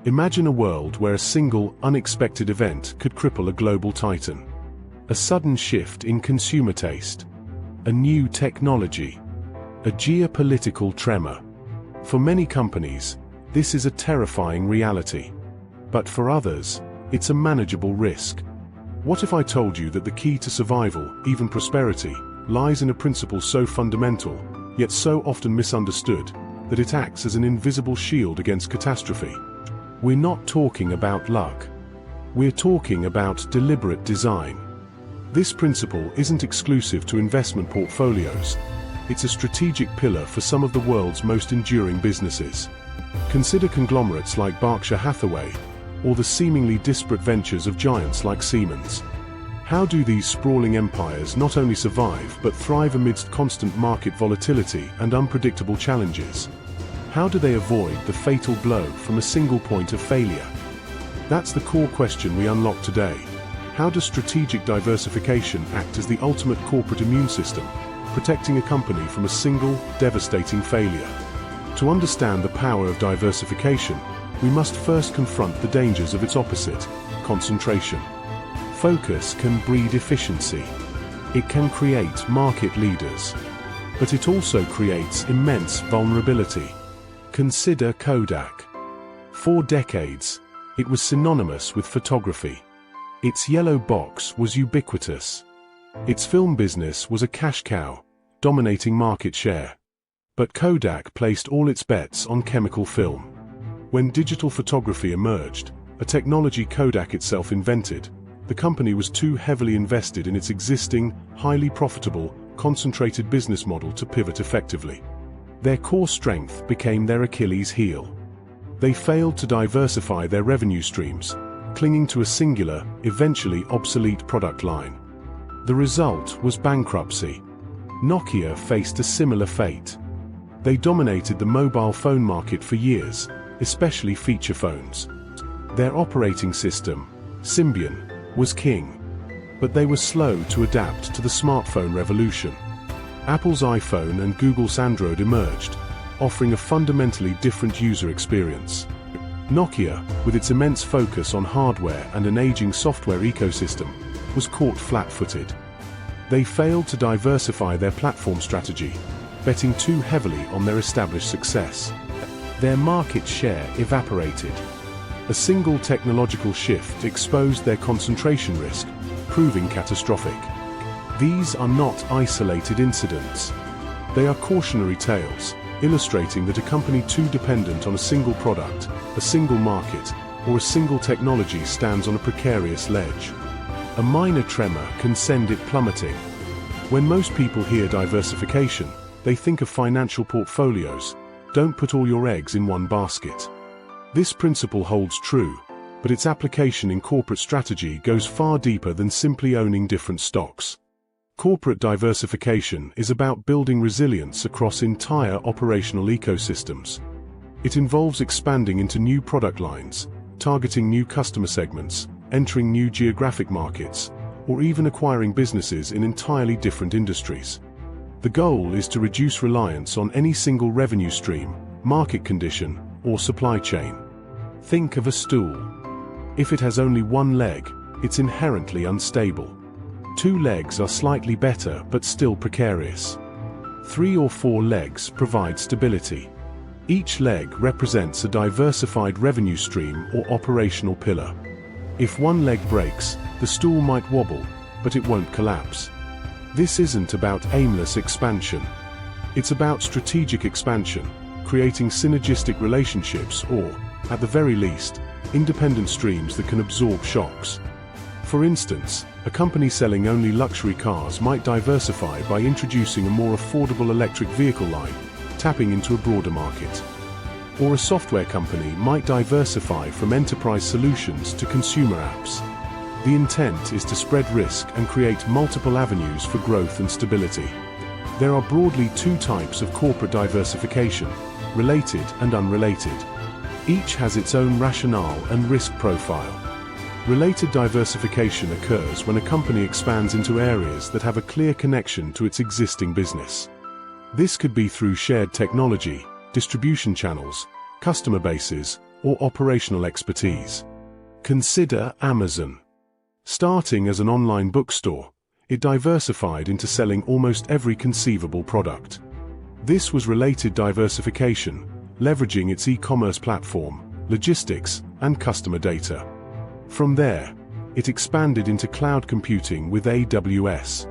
Imagine a world where a single, unexpected event could cripple a global titan. A sudden shift in consumer taste. A new technology. A geopolitical tremor. For many companies, this is a terrifying reality. But for others, it's a manageable risk. What if I told you that the key to survival, even prosperity, lies in a principle so fundamental, yet so often misunderstood, that it acts as an invisible shield against catastrophe? We're not talking about luck. We're talking about deliberate design. This principle isn't exclusive to investment portfolios. It's a strategic pillar for some of the world's most enduring businesses. Consider conglomerates like Berkshire Hathaway, or the seemingly disparate ventures of giants like Siemens. How do these sprawling empires not only survive but thrive amidst constant market volatility and unpredictable challenges? How do they avoid the fatal blow from a single point of failure? That's the core question we unlock today. How does strategic diversification act as the ultimate corporate immune system, protecting a company from a single, devastating failure? To understand the power of diversification, we must first confront the dangers of its opposite, concentration. Focus can breed efficiency. It can create market leaders. But it also creates immense vulnerability. Consider Kodak. For decades, it was synonymous with photography. Its yellow box was ubiquitous. Its film business was a cash cow, dominating market share. But Kodak placed all its bets on chemical film. When digital photography emerged, a technology Kodak itself invented, the company was too heavily invested in its existing, highly profitable, concentrated business model to pivot effectively. Their core strength became their Achilles heel. They failed to diversify their revenue streams, clinging to a singular, eventually obsolete product line. The result was bankruptcy. Nokia faced a similar fate. They dominated the mobile phone market for years, especially feature phones. Their operating system, Symbian, was king. But they were slow to adapt to the smartphone revolution. Apple's iPhone and Google's Android emerged, offering a fundamentally different user experience. Nokia, with its immense focus on hardware and an aging software ecosystem, was caught flat-footed. They failed to diversify their platform strategy, betting too heavily on their established success. Their market share evaporated. A single technological shift exposed their concentration risk, proving catastrophic. These are not isolated incidents. They are cautionary tales, illustrating that a company too dependent on a single product, a single market, or a single technology stands on a precarious ledge. A minor tremor can send it plummeting. When most people hear diversification, they think of financial portfolios. Don't put all your eggs in one basket. This principle holds true, but its application in corporate strategy goes far deeper than simply owning different stocks. Corporate diversification is about building resilience across entire operational ecosystems. It involves expanding into new product lines, targeting new customer segments, entering new geographic markets, or even acquiring businesses in entirely different industries. The goal is to reduce reliance on any single revenue stream, market condition, or supply chain. Think of a stool. If it has only one leg, it's inherently unstable. 2 legs are slightly better but still precarious. 3 or 4 legs provide stability. Each leg represents a diversified revenue stream or operational pillar. If one leg breaks, the stool might wobble, but it won't collapse. This isn't about aimless expansion. It's about strategic expansion, creating synergistic relationships or, at the very least, independent streams that can absorb shocks. For instance, a company selling only luxury cars might diversify by introducing a more affordable electric vehicle line, tapping into a broader market. Or a software company might diversify from enterprise solutions to consumer apps. The intent is to spread risk and create multiple avenues for growth and stability. There are broadly 2 types of corporate diversification: related and unrelated. Each has its own rationale and risk profile. Related diversification occurs when a company expands into areas that have a clear connection to its existing business. This could be through shared technology, distribution channels, customer bases, or operational expertise. Consider Amazon. Starting as an online bookstore, it diversified into selling almost every conceivable product. This was related diversification, leveraging its e-commerce platform, logistics, and customer data. From there, it expanded into cloud computing with AWS.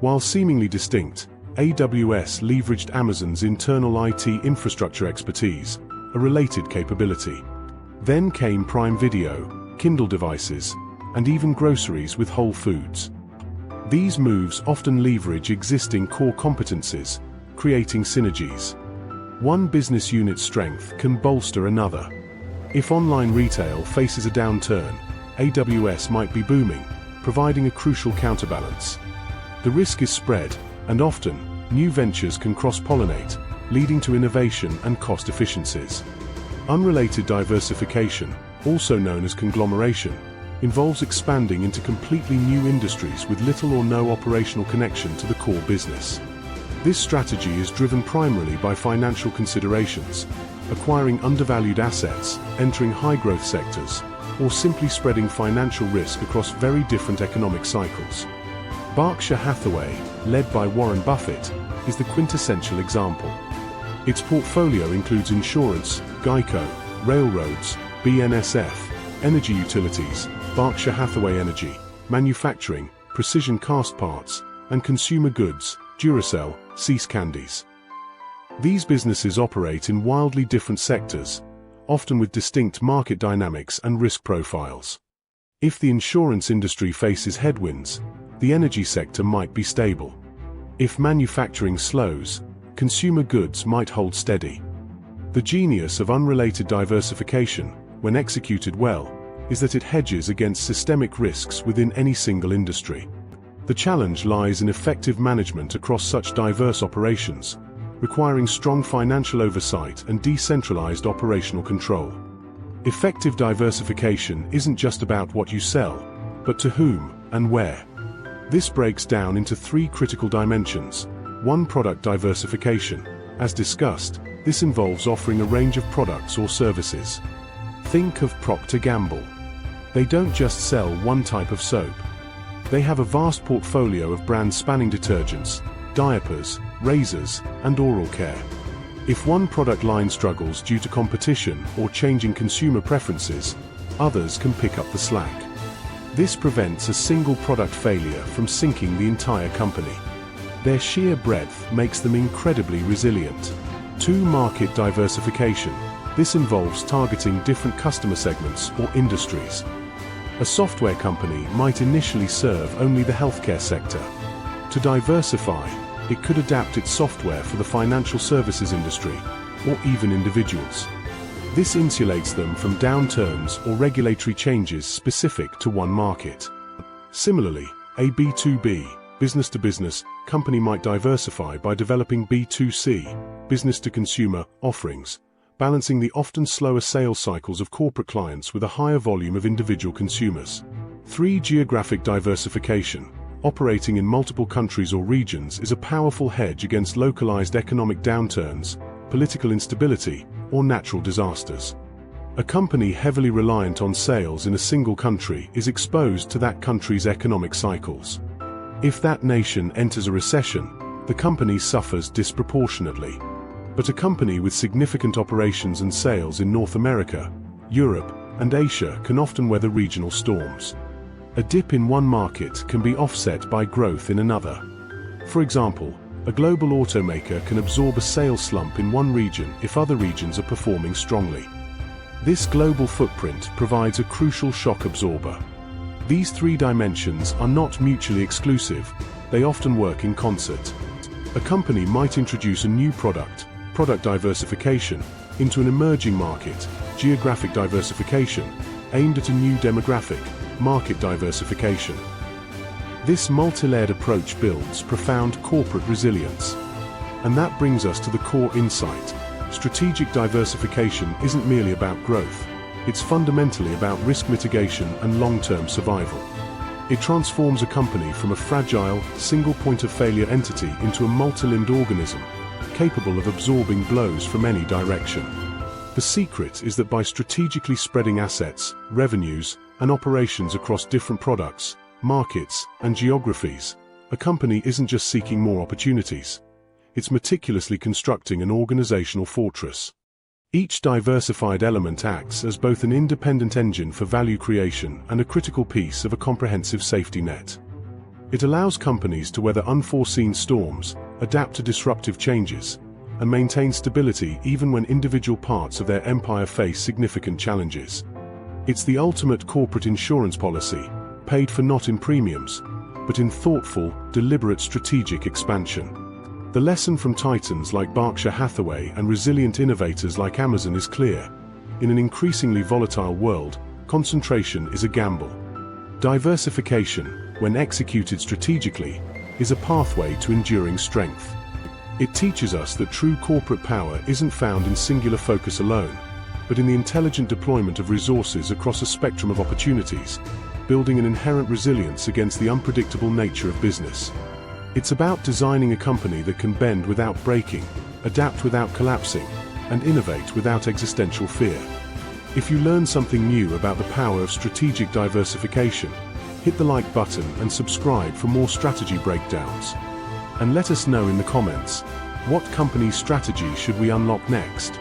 While seemingly distinct, AWS leveraged Amazon's internal IT infrastructure expertise, a related capability. Then came Prime Video, Kindle devices, and even groceries with Whole Foods. These moves often leverage existing core competencies, creating synergies. One business unit's strength can bolster another. If online retail faces a downturn, AWS might be booming, providing a crucial counterbalance. The risk is spread, and often, new ventures can cross-pollinate, leading to innovation and cost efficiencies. Unrelated diversification, also known as conglomeration, involves expanding into completely new industries with little or no operational connection to the core business. This strategy is driven primarily by financial considerations, acquiring undervalued assets, entering high-growth sectors, or simply spreading financial risk across very different economic cycles. Berkshire Hathaway, led by Warren Buffett, is the quintessential example. Its portfolio includes insurance, Geico, railroads, BNSF, energy utilities, Berkshire Hathaway Energy, manufacturing, precision cast parts, and consumer goods, Duracell, Cease Candies. These businesses operate in wildly different sectors, often with distinct market dynamics and risk profiles. If the insurance industry faces headwinds, the energy sector might be stable. If manufacturing slows, consumer goods might hold steady. The genius of unrelated diversification, when executed well, is that it hedges against systemic risks within any single industry. The challenge lies in effective management across such diverse operations, requiring strong financial oversight and decentralized operational control. Effective diversification isn't just about what you sell, but to whom and where. This breaks down into three critical dimensions. 1. Product diversification. As discussed, this involves offering a range of products or services. Think of Procter & Gamble. They don't just sell one type of soap. They have a vast portfolio of brands spanning detergents, diapers, razors, and oral care. If one product line struggles due to competition or changing consumer preferences, others can pick up the slack. This prevents a single product failure from sinking the entire company. Their sheer breadth makes them incredibly resilient. 2. Market diversification. This involves targeting different customer segments or industries. A software company might initially serve only the healthcare sector. To diversify, it could adapt its software for the financial services industry, or even individuals. This insulates them from downturns or regulatory changes specific to one market. Similarly, a B2B, business-to-business, company might diversify by developing B2C, business-to-consumer, offerings, balancing the often slower sales cycles of corporate clients with a higher volume of individual consumers. 3. Geographic diversification. Operating in multiple countries or regions is a powerful hedge against localized economic downturns, political instability, or natural disasters. A company heavily reliant on sales in a single country is exposed to that country's economic cycles. If that nation enters a recession, the company suffers disproportionately. But a company with significant operations and sales in North America, Europe, and Asia can often weather regional storms. A dip in one market can be offset by growth in another. For example, a global automaker can absorb a sales slump in one region if other regions are performing strongly. This global footprint provides a crucial shock absorber. These three dimensions are not mutually exclusive, they often work in concert. A company might introduce a new product diversification, into an emerging market, geographic diversification, aimed at a new demographic, market diversification. This multi-layered approach builds profound corporate resilience. And that brings us to the core insight. Strategic diversification isn't merely about growth, it's fundamentally about risk mitigation and long-term survival. It transforms a company from a fragile, single point of failure entity into a multi-limbed organism, capable of absorbing blows from any direction. The secret is that by strategically spreading assets, revenues, and operations across different products, markets, and geographies, a company isn't just seeking more opportunities. It's meticulously constructing an organizational fortress. Each diversified element acts as both an independent engine for value creation and a critical piece of a comprehensive safety net. It allows companies to weather unforeseen storms, adapt to disruptive changes, and maintain stability even when individual parts of their empire face significant challenges. It's the ultimate corporate insurance policy, paid for not in premiums, but in thoughtful, deliberate strategic expansion. The lesson from titans like Berkshire Hathaway and resilient innovators like Amazon is clear. In an increasingly volatile world, concentration is a gamble. Diversification, when executed strategically, is a pathway to enduring strength. It teaches us that true corporate power isn't found in singular focus alone, but in the intelligent deployment of resources across a spectrum of opportunities, building an inherent resilience against the unpredictable nature of business. It's about designing a company that can bend without breaking, adapt without collapsing, and innovate without existential fear. If you learn something new about the power of strategic diversification, hit the like button and subscribe for more strategy breakdowns. And let us know in the comments, what company strategy should we unlock next?